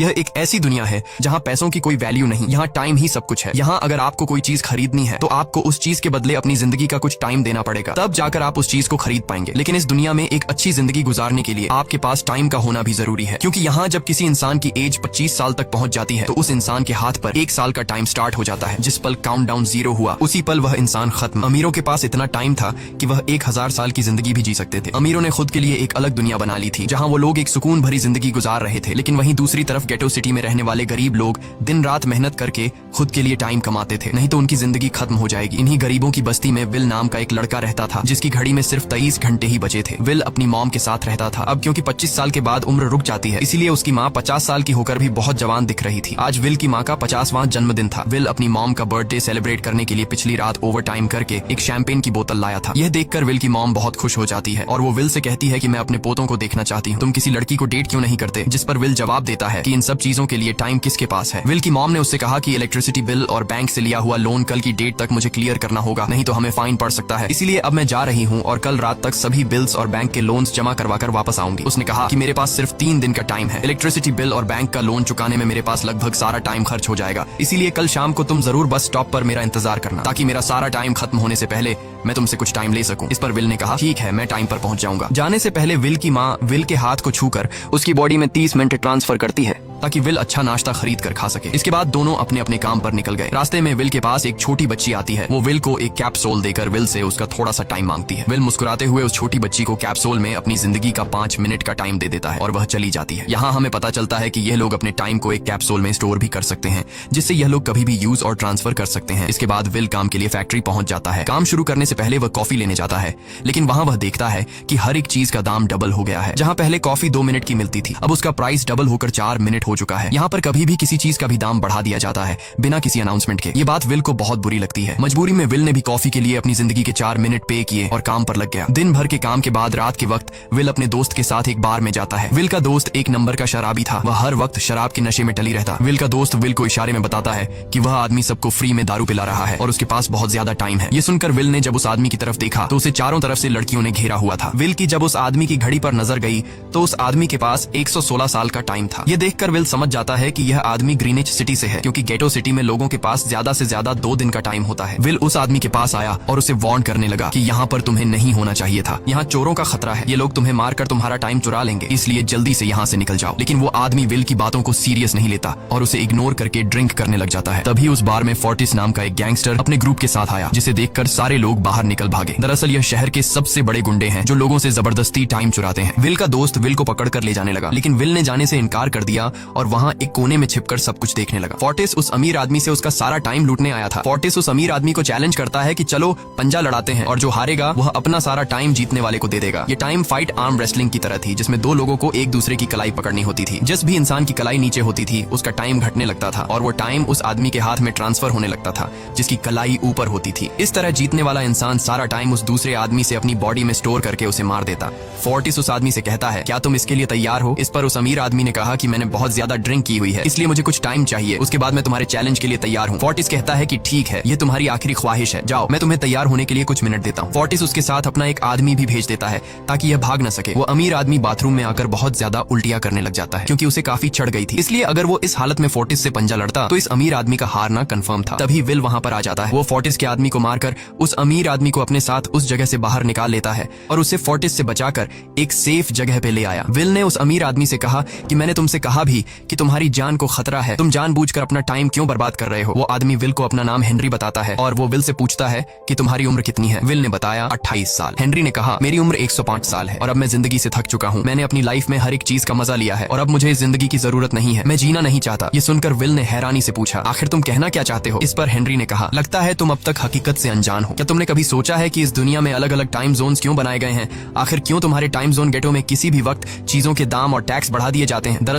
यह एक ऐसी दुनिया है जहाँ पैसों की कोई वैल्यू नहीं, यहाँ टाइम ही सब कुछ है। यहाँ अगर आपको कोई चीज खरीदनी है तो आपको उस चीज के बदले अपनी जिंदगी का कुछ टाइम देना पड़ेगा, तब जाकर आप उस चीज को खरीद पाएंगे। लेकिन इस दुनिया में एक अच्छी जिंदगी गुजारने के लिए आपके पास टाइम का होना भी जरूरी है, क्योंकि यहाँ जब किसी इंसान की एज 25 साल तक पहुंच जाती है तो उस इंसान के हाथ पर 1 साल का टाइम स्टार्ट हो जाता है। जिस पल काउंटडाउन 0 हुआ उसी पल वह इंसान खत्म। अमीरों के पास इतना टाइम था कि वह 1000 साल की जिंदगी भी जी सकते थे। अमीरों ने खुद के लिए एक अलग दुनिया बना ली थी जहाँ वो लोग एक सुकून भरी जिंदगी गुजार रहे थे, लेकिन वहीं दूसरी तरफ गेटो सिटी में रहने वाले गरीब लोग दिन रात मेहनत करके खुद के लिए टाइम कमाते थे, नहीं तो उनकी जिंदगी खत्म हो जाएगी। इन्हीं गरीबों की बस्ती में विल नाम का एक लड़का रहता था जिसकी घड़ी में सिर्फ 23 घंटे ही बचे थे। विल अपनी मॉम के साथ रहता था। अब क्योंकि 25 साल के बाद उम्र रुक जाती है, इसीलिए उसकी माँ 50 साल की होकर भी बहुत जवान दिख रही थी। आज विल की माँ का 50वां जन्मदिन था। विल अपनी मॉम का बर्थडे सेलिब्रेट करने के लिए पिछली रात ओवर टाइम करके एक शैंपेन की बोतल लाया था। यह देखकर विल की मॉम बहुत खुश हो जाती है और वो विल से कहती है कि मैं अपने पोतों को देखना चाहती हूँ, तुम किसी लड़की को डेट क्यों नहीं करते? जिस पर विल जवाब देता है कि इन सब चीजों के लिए टाइम किसके पास है। विल की मॉम ने उससे कहा कि इलेक्ट्रिसिटी बिल और बैंक से लिया हुआ लोन कल की डेट तक मुझे क्लियर करना होगा, नहीं तो हमें फाइन पड़ सकता है। इसीलिए अब मैं जा रही हूँ और कल रात तक सभी बिल्स और बैंक के लोन्स जमा करवाकर वापस आऊंगी। उसने कहा कि मेरे पास सिर्फ 3 दिन का टाइम है। इलेक्ट्रिसिटी बिल और बैंक का लोन चुकाने में मेरे पास लगभग सारा टाइम खर्च हो जाएगा, इसीलिए कल शाम को तुम जरूर बस स्टॉप पर मेरा इंतजार करना, ताकि मेरा सारा टाइम खत्म होने से पहले मैं तुमसे कुछ टाइम ले सकूं। इस पर विल ने कहा ठीक है, मैं टाइम पर पहुंच जाऊंगा। जाने से पहले विल की माँ विल के हाथ को छूकर उसकी बॉडी में 30 मिनट ट्रांसफर करती है ताकि विल अच्छा नाश्ता खरीद कर खा सके। इसके बाद दोनों अपने अपने काम पर निकल गए। रास्ते में विल के पास एक छोटी बच्ची आती है। वो विल को एक कैप्सूल देकर विल से उसका थोड़ा सा टाइम मांगती है। विल मुस्कुराते हुए उस छोटी बच्ची को कैप्सूल में अपनी जिंदगी का 5 मिनट का टाइम दे देता है और वह चली जाती है। यहाँ हमें पता चलता है कि यह लोग अपने टाइम को एक कैप्सूल में स्टोर भी कर सकते हैं, जिससे यह लोग कभी भी यूज और ट्रांसफर कर सकते हैं। इसके बाद विल काम के लिए फैक्ट्री पहुंच जाता है। काम शुरू करने से पहले वह कॉफी लेने जाता है, लेकिन वहाँ वह देखता है कि हर एक चीज का दाम डबल हो गया है। जहाँ पहले कॉफी 2 मिनट की मिलती थी, अब उसका प्राइस डबल होकर 4 मिनट हो चुका है। यहाँ पर कभी भी किसी चीज का भी दाम बढ़ा दिया जाता है बिना किसी अनाउंसमेंट के। ये बात विल को बहुत बुरी लगती है। मजबूरी में विल ने भी कॉफी के लिए अपनी जिंदगी के 4 मिनट पे किए और काम पर लग गया। दिन भर के काम के बाद रात के वक्त विल अपने दोस्त के साथ एक बार में जाता है। विल का दोस्त 1 नंबर का शराबी था। वह हर वक्त शराब के नशे में टली रहता। विल का दोस्त विल को इशारे में बताता है कि वह आदमी सबको फ्री में दारू पिला रहा है और उसके पास बहुत ज्यादा टाइम है। ये सुनकर विल ने जब उस आदमी की तरफ देखा तो उसे चारों तरफ से लड़कियों ने घेरा हुआ था। विल की जब उस आदमी की घड़ी पर नजर गई तो उस आदमी के पास 116 साल का टाइम था। ये देखकर विल समझ जाता है कि यह आदमी ग्रीनिच सिटी से है, क्योंकि गेटो सिटी में लोगों के पास ज्यादा से ज्यादा 2 दिन का टाइम होता है। विल उस आदमी के पास आया और उसे वार्न करने लगा कि यहाँ पर तुम्हें नहीं होना चाहिए था। यहाँ चोरों का खतरा है, ये लोग तुम्हें मारकर तुम्हारा टाइम चुरा लेंगे, इसलिए जल्दी से यहाँ से निकल जाओ। लेकिन वो आदमी विल की बातों को सीरियस नहीं लेता और उसे इग्नोर करके ड्रिंक करने लग जाता है। तभी उस बार में फोर्टिस नाम का एक गैंगस्टर अपने ग्रुप के साथ आया, जिसे देखकर सारे लोग बाहर निकल भागे। दरअसल यह शहर के सबसे बड़े गुंडे हैं जो लोगों से जबरदस्ती टाइम चुराते हैं। विल का दोस्त विल को पकड़ कर ले जाने लगा, लेकिन विल ने जाने से इनकार कर दिया और वहाँ एक कोने में छिपकर सब कुछ देखने लगा। फोर्टिस उस अमीर आदमी से उसका सारा टाइम लूटने आया था। फोर्टिस उस अमीर आदमी को चैलेंज करता है कि चलो पंजा लड़ाते हैं और जो हारेगा वह अपना सारा टाइम जीतने वाले को दे देगा। ये टाइम फाइट आर्म रेसलिंग की तरह थी, जिसमें 2 लोगों को एक दूसरे की कलाई पकड़नी होती थी। जिस भी इंसान की कलाई नीचे होती थी उसका टाइम घटने लगता था और वो टाइम उस आदमी के हाथ में ट्रांसफर होने लगता था जिसकी कलाई ऊपर होती थी। इस तरह जीतने वाला इंसान सारा टाइम उस दूसरे आदमी से अपनी बॉडी में स्टोर करके उसे मार देता। फोर्टिस उस आदमी से कहता है क्या तुम इसके लिए तैयार हो? इस पर उस अमीर आदमी ने कहा कि मैंने बहुत ज्यादा ड्रिंक की हुई है, इसलिए मुझे कुछ टाइम चाहिए, उसके बाद मैं तुम्हारे चैलेंज के लिए तैयार हूँ। फोर्टिस कहता है कि ठीक है, ये तुम्हारी आखिरी ख्वाहिश है, जाओ, मैं तुम्हें तैयार होने के लिए कुछ मिनट देता हूँ। फोर्टिस उसके साथ अपना एक आदमी भी भेज देता है ताकि यह भाग न सके। वो अमीर आदमी बाथरूम में आकर बहुत ज्यादा उल्टियां करने लग जाता है क्योंकि उसे काफी चढ़ गई थी, इसलिए अगर वो इस हालत में फोर्टिस से पंजा लड़ता तो इस अमीर आदमी का हारना कंफर्म था। तभी विल वहां पर आ जाता है। वो फोर्टिस के आदमी को मारकर उस अमीर आदमी को अपने साथ उस जगह से बाहर निकाल लेता है और उसे फोर्टिस से बचाकर एक सेफ जगह पे ले आया। विल ने उस अमीर आदमी से कहा कि मैंने तुमसे कहा भी कि तुम्हारी जान को खतरा है, तुम जानबूझकर अपना टाइम क्यों बर्बाद कर रहे हो? वो आदमी विल को अपना नाम हेनरी बताता है और वो विल से पूछता है कि तुम्हारी उम्र कितनी है? विल ने बताया 28 साल। हेनरी ने कहा मेरी उम्र 105 साल है और अब मैं जिंदगी से थक चुका हूँ। मैंने अपनी लाइफ में हर एक चीज का मजा लिया है और अब मुझे इस जिंदगी की जरूरत नहीं है, मैं जीना नहीं चाहता। ये सुनकर विल ने हैरानी से पूछा आखिर तुम कहना क्या चाहते हो? इस पर हेनरी ने कहा लगता है तुम अब तक हकीकत से अनजान हो। क्या तुमने कभी सोचा है कि इस दुनिया में अलग अलग टाइम जोन्स क्यों बनाए गए हैं? आखिर क्यों तुम्हारे टाइम जोन गेटो में किसी भी वक्त चीजों के दाम और टैक्स बढ़ा दिए जाते हैं? दरअसल